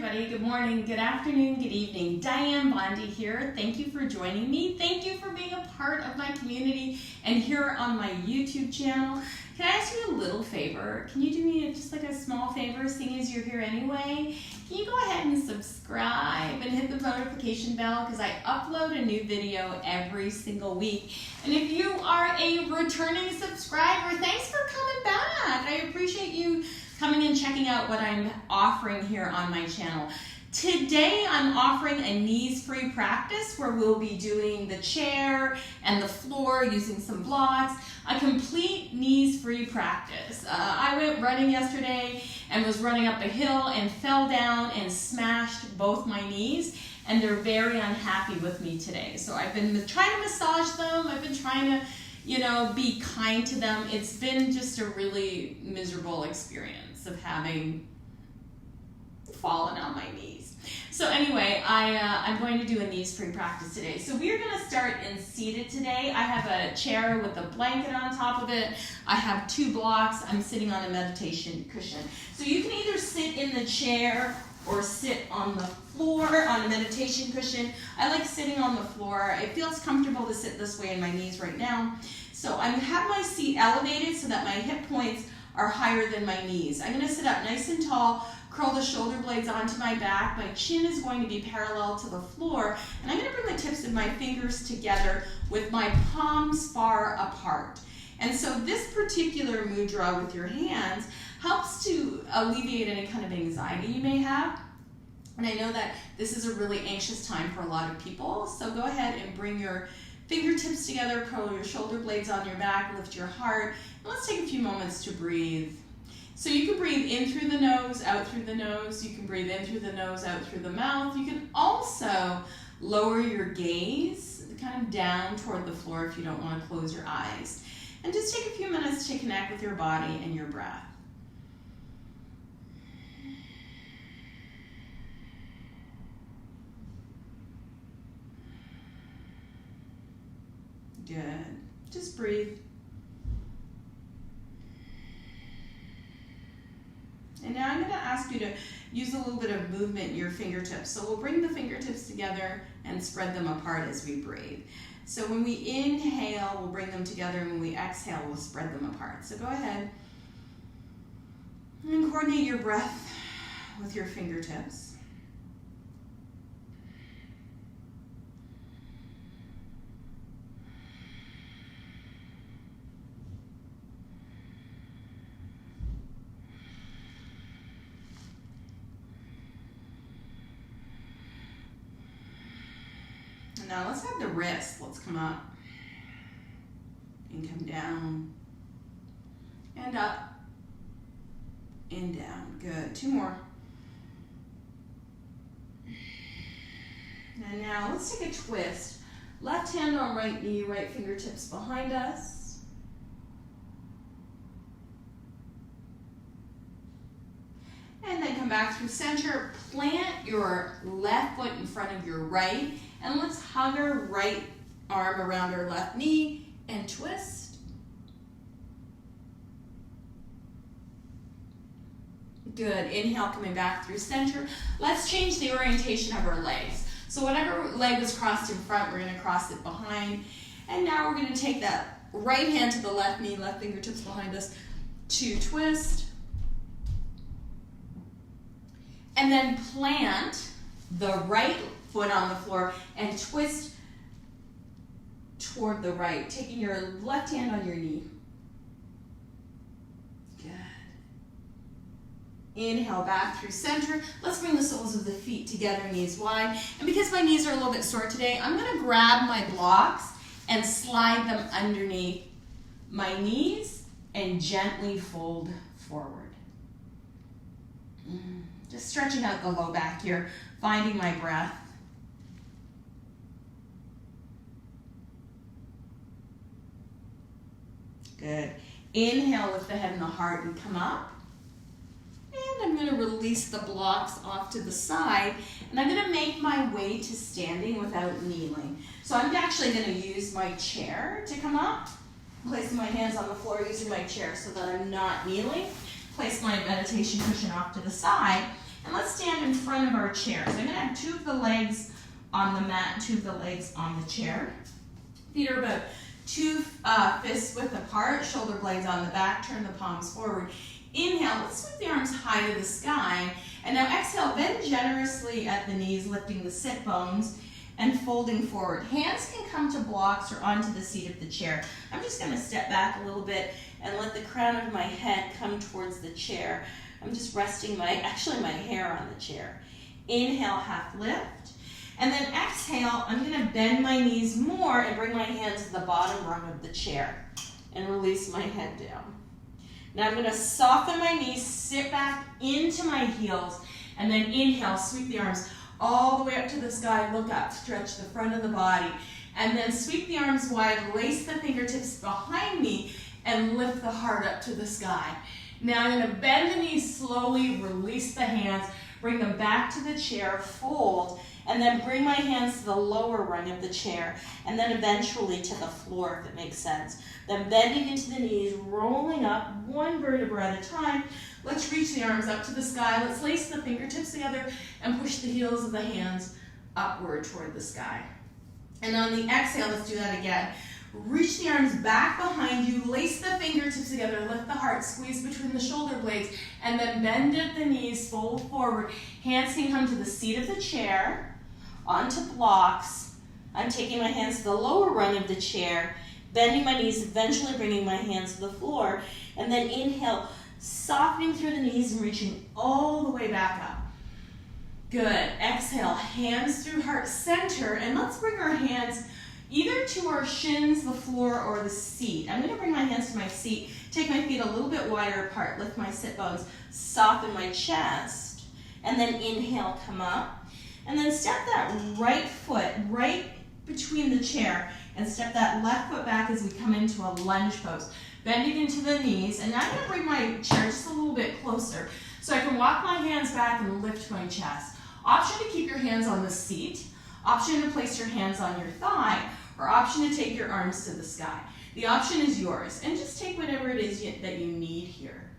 everybody. Good morning, good afternoon, good evening. Dianne, Bondy here. Thank you for joining me. Thank you for being a part of my community and here on my YouTube channel. Can I ask you a little favor? Can you do me just like a small favor, seeing as you're here anyway? Can you go ahead and subscribe and hit the notification bell, because I upload a new video every single week. And if you are a returning subscriber, thanks for coming back. I appreciate you coming and checking out what I'm offering here on my channel. Today I'm offering a knees-free practice where we'll be doing the chair and the floor using some blocks, a complete knees-free practice. I went running yesterday and was running up a hill and fell down and smashed both my knees, and they're very unhappy with me today. So I've been trying to massage them, I've been trying to be kind to them. It's been just a really miserable experience of having fallen on my knees. So anyway, I'm going to do a knees-free practice today. So we're going to start in seated today. I have a chair with a blanket on top of it. I have 2 blocks. I'm sitting on a meditation cushion. So you can either sit in the chair or sit on the floor on a meditation cushion. I like sitting on the floor. It feels comfortable to sit this way in my knees right now. So I have my seat elevated so that my hip points are higher than my knees. I'm going to sit up nice and tall, curl the shoulder blades onto my back. My chin is going to be parallel to the floor, and I'm going to bring the tips of my fingers together with my palms far apart. And so this particular mudra with your hands helps to alleviate any kind of anxiety you may have. And I know that this is a really anxious time for a lot of people, so go ahead and bring your fingertips together, curl your shoulder blades on your back, lift your heart, and let's take a few moments to breathe. So you can breathe in through the nose, out through the nose. You can breathe in through the nose, out through the mouth. You can also lower your gaze kind of down toward the floor if you don't want to close your eyes. And just take a few minutes to connect with your body and your breath. Good. Just breathe. And now I'm going to ask you to use a little bit of movement in your fingertips. So we'll bring the fingertips together and spread them apart as we breathe. So when we inhale, we'll bring them together, and when we exhale, we'll spread them apart. So go ahead and coordinate your breath with your fingertips. Now let's have the wrists. Let's come up and come down and up and down. Good. 2 more. And now let's take a twist. Left hand on right knee, right fingertips behind us. And then come back through center. Plant your left foot in front of your right. And let's hug our right arm around our left knee and twist. Good. Inhale, coming back through center. Let's change the orientation of our legs. So whatever leg was crossed in front, we're going to cross it behind. And now we're going to take that right hand to the left knee, left fingertips behind us, to twist. And then plant the right foot on the floor and twist toward the right, taking your left hand on your knee. Good. Inhale back through center. Let's bring the soles of the feet together, knees wide. And because my knees are a little bit sore today, I'm going to grab my blocks and slide them underneath my knees and gently fold forward. Just stretching out the low back here, finding my breath. Good. Inhale, lift the head and the heart and come up. And I'm going to release the blocks off to the side. And I'm going to make my way to standing without kneeling. So I'm actually going to use my chair to come up. Placing my hands on the floor using my chair so that I'm not kneeling. Place my meditation cushion off to the side. And let's stand in front of our chair. So I'm gonna have 2 of the legs on the mat, 2 of the legs on the chair. Feet are about 2 fists width apart, shoulder blades on the back, turn the palms forward. Inhale, let's sweep the arms high to the sky. And now exhale, bend generously at the knees, lifting the sit bones and folding forward. Hands can come to blocks or onto the seat of the chair. I'm just gonna step back a little bit and let the crown of my head come towards the chair. I'm just resting my hair on the chair. Inhale, half lift. And then exhale, I'm gonna bend my knees more and bring my hands to the bottom rung of the chair and release my head down. Now I'm gonna soften my knees, sit back into my heels, and then inhale, sweep the arms all the way up to the sky, look up, stretch the front of the body, and then sweep the arms wide, lace the fingertips behind me, and lift the heart up to the sky. Now I'm gonna bend the knees slowly, release the hands, bring them back to the chair, fold, and then bring my hands to the lower rung of the chair, and then eventually to the floor, if it makes sense. Then bending into the knees, rolling up, 1 vertebra at a time. Let's reach the arms up to the sky. Let's lace the fingertips together and push the heels of the hands upward toward the sky. And on the exhale, let's do that again. Reach the arms back behind you, lace the fingertips together, lift the heart, squeeze between the shoulder blades, and then bend at the knees, fold forward. Hands can come to the seat of the chair, onto blocks. I'm taking my hands to the lower rung of the chair, bending my knees, eventually bringing my hands to the floor, and then inhale, softening through the knees and reaching all the way back up. Good. Exhale, hands through heart center, and let's bring our hands either to our shins, the floor, or the seat. I'm gonna bring my hands to my seat, take my feet a little bit wider apart, lift my sit bones, soften my chest, and then inhale, come up. And then step that right foot right between the chair and step that left foot back as we come into a lunge pose. Bending into the knees, and now I'm gonna bring my chair just a little bit closer so I can walk my hands back and lift my chest. Option to keep your hands on the seat, option to place your hands on your thigh, or option to take your arms to the sky. The option is yours, and just take whatever it is that you need here.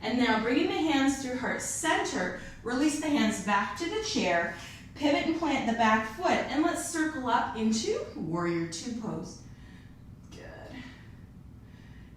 And now bringing the hands through heart center, release the hands back to the chair, pivot and plant the back foot, and let's circle up into Warrior 2 pose. Good.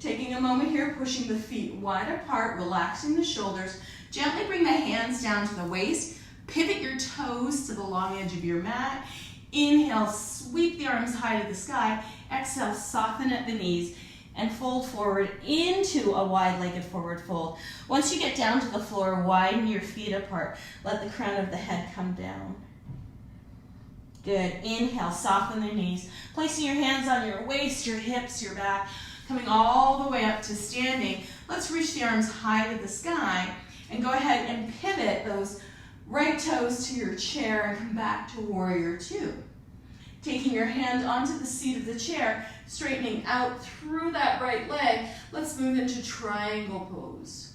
Taking a moment here, pushing the feet wide apart, relaxing the shoulders. Gently bring the hands down to the waist, pivot your toes to the long edge of your mat. Inhale, sweep the arms high to the sky. Exhale, soften at the knees and fold forward into a wide-legged forward fold. Once you get down to the floor, widen your feet apart. Let the crown of the head come down. Good. Inhale, soften the knees. Placing your hands on your waist, your hips, your back, coming all the way up to standing. Let's reach the arms high to the sky and go ahead and pivot those right toes to your chair and come back to Warrior 2. Taking your hand onto the seat of the chair, straightening out through that right leg, let's move into triangle pose.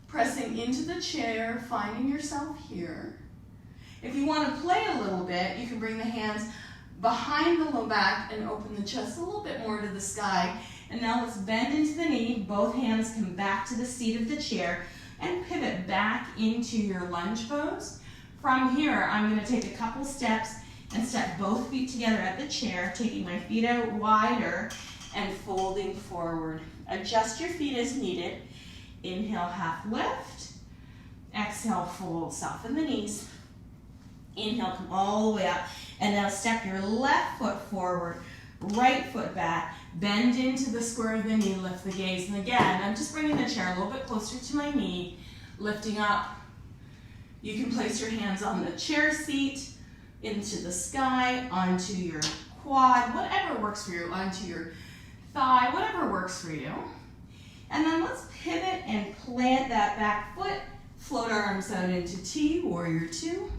Pressing into the chair, finding yourself here. If you want to play a little bit, you can bring the hands behind the low back and open the chest a little bit more to the sky. And now let's bend into the knee, both hands come back to the seat of the chair, and pivot back into your lunge pose. From here, I'm going to take a couple steps and step both feet together at the chair, taking my feet out wider and folding forward. Adjust your feet as needed. Inhale, half lift. Exhale, fold, soften the knees. Inhale, come all the way up. And now step your left foot forward, right foot back. Bend into the square of the knee, lift the gaze. And again, I'm just bringing the chair a little bit closer to my knee, lifting up. You can place your hands on the chair seat, into the sky, onto your quad, whatever works for you, onto your thigh, whatever works for you. And then let's pivot and plant that back foot, float our arms out into T, Warrior 2.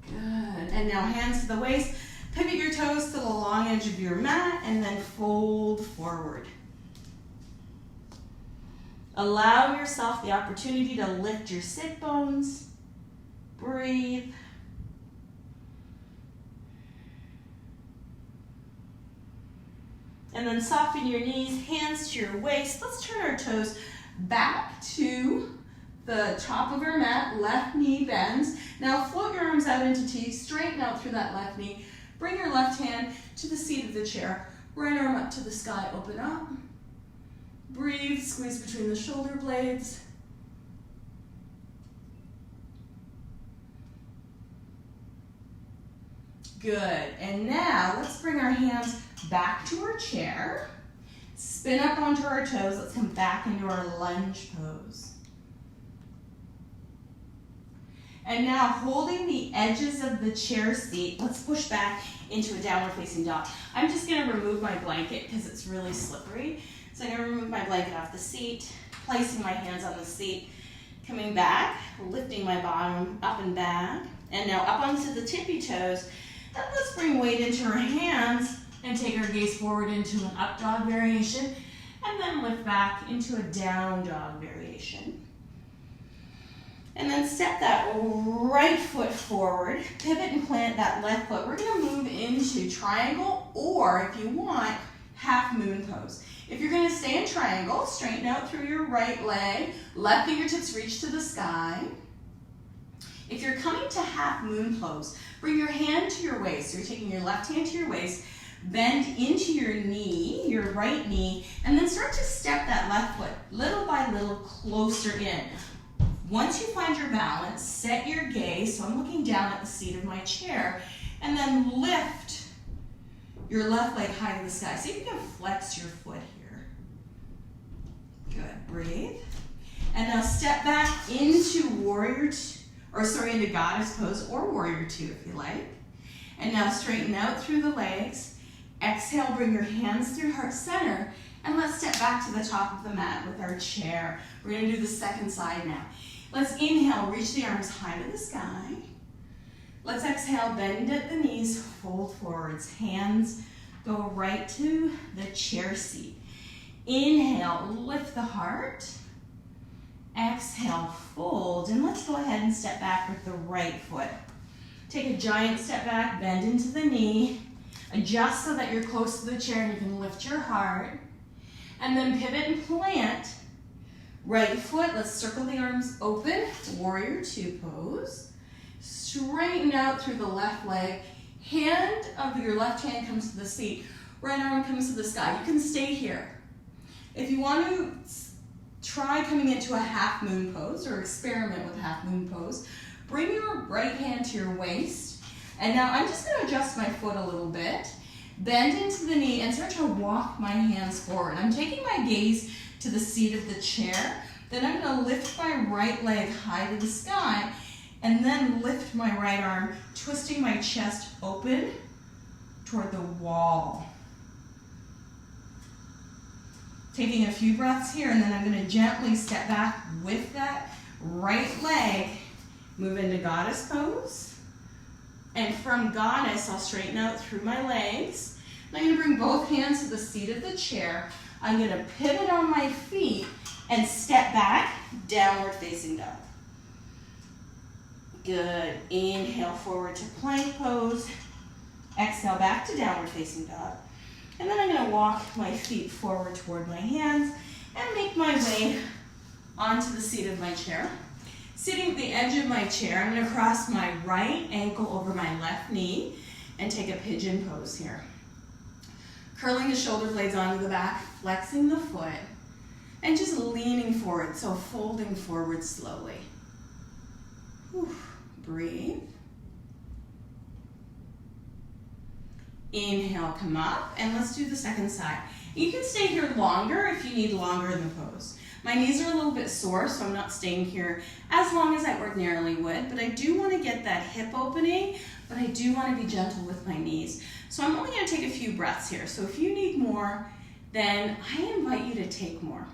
Good. And now hands to the waist, pivot your toes to the long edge of your mat, and then fold forward. Allow yourself the opportunity to lift your sit bones. Breathe. And then soften your knees, hands to your waist. Let's turn our toes back to the top of our mat, left knee bends. Now float your arms out into T, straighten out through that left knee. Bring your left hand to the seat of the chair. Right arm up to the sky, open up. Breathe, squeeze between the shoulder blades. Good, and now let's bring our hands back to our chair. Spin up onto our toes. Let's come back into our lunge pose. And now holding the edges of the chair seat, let's push back into a downward facing dog. I'm just gonna remove my blanket because it's really slippery. So I'm gonna remove my blanket off the seat, placing my hands on the seat, coming back, lifting my bottom up and back, and now up onto the tippy toes. And let's bring weight into our hands and take our gaze forward into an up dog variation, and then lift back into a down dog variation. And then step that right foot forward, pivot and plant that left foot. We're gonna move into triangle, or if you want, half moon pose. If you're gonna stay in triangle, straighten out through your right leg, left fingertips reach to the sky. If you're coming to half moon pose, bring your hand to your waist. So you're taking your left hand to your waist, bend into your knee, your right knee, and then start to step that left foot little by little closer in. Once you find your balance, set your gaze, so I'm looking down at the seat of my chair, and then lift your left leg high to the sky. See if you can flex your foot here. Good, breathe. And now step back into into goddess pose or warrior two if you like. And now straighten out through the legs. Exhale, bring your hands through heart center, and let's step back to the top of the mat with our chair. We're gonna do the second side now. Let's inhale, reach the arms high to the sky. Let's exhale, bend at the knees, fold forwards. Hands go right to the chair seat. Inhale, lift the heart. Exhale, fold, and let's go ahead and step back with the right foot. Take a giant step back, bend into the knee. Adjust so that you're close to the chair and you can lift your heart. And then pivot and plant. Right foot, let's circle the arms open, warrior two pose. Straighten out through the left leg. Hand of your left hand comes to the seat. Right arm comes to the sky. You can stay here. If you want to try coming into a half moon pose or experiment with half moon pose, bring your right hand to your waist. And now I'm just going to adjust my foot a little bit. Bend into the knee and start to walk my hands forward. I'm taking my gaze to the seat of the chair. Then I'm going to lift my right leg high to the sky and then lift my right arm, twisting my chest open toward the wall. Taking a few breaths here, and then I'm going to gently step back with that right leg, move into goddess pose. And from goddess, I'll straighten out through my legs. I'm going to bring both hands to the seat of the chair. I'm going to pivot on my feet and step back, downward facing dog. Good. Inhale forward to plank pose. Exhale back to downward facing dog. And then I'm going to walk my feet forward toward my hands and make my way onto the seat of my chair. Sitting at the edge of my chair, I'm going to cross my right ankle over my left knee and take a pigeon pose here. Curling the shoulder blades onto the back, flexing the foot, and just leaning forward, so folding forward slowly. Whew. Breathe. Inhale, come up, and let's do the second side. You can stay here longer if you need longer in the pose. My knees are a little bit sore, so I'm not staying here as long as I ordinarily would, but I do want to get that hip opening, but I do want to be gentle with my knees. So I'm only going to take a few breaths here. So if you need more, then I invite you to take more.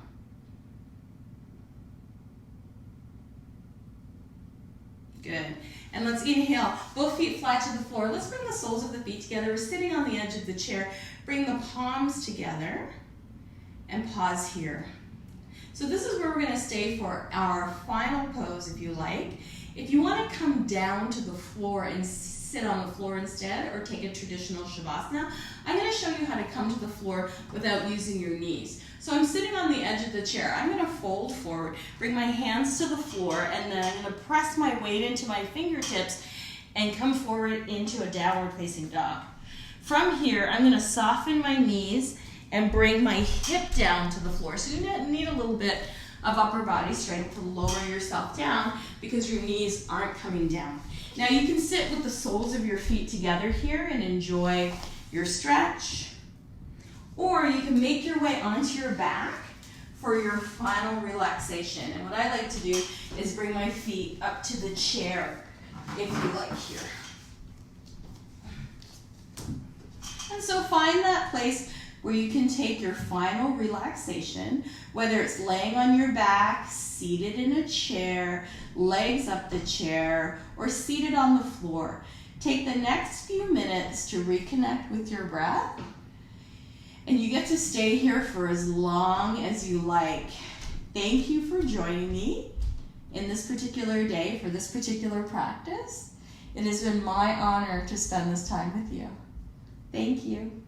Good. And let's inhale, both feet flat to the floor. Let's bring the soles of the feet together. We're sitting on the edge of the chair. Bring the palms together and pause here. So this is where we're going to stay for our final pose if you like. If you want to come down to the floor and sit on the floor instead, or take a traditional Shavasana, I'm going to show you how to come to the floor without using your knees. So I'm sitting on the edge of the chair. I'm gonna fold forward, bring my hands to the floor, and then I'm gonna press my weight into my fingertips and come forward into a downward facing dog. From here, I'm gonna soften my knees and bring my hip down to the floor. So you need a little bit of upper body strength to lower yourself down because your knees aren't coming down. Now you can sit with the soles of your feet together here and enjoy your stretch. Or you can make your way onto your back for your final relaxation. And what I like to do is bring my feet up to the chair, if you like here. And so find that place where you can take your final relaxation, whether it's laying on your back, seated in a chair, legs up the chair, or seated on the floor. Take the next few minutes to reconnect with your breath, and you get to stay here for as long as you like. Thank you for joining me in this particular day for this particular practice. It has been my honor to spend this time with you. Thank you.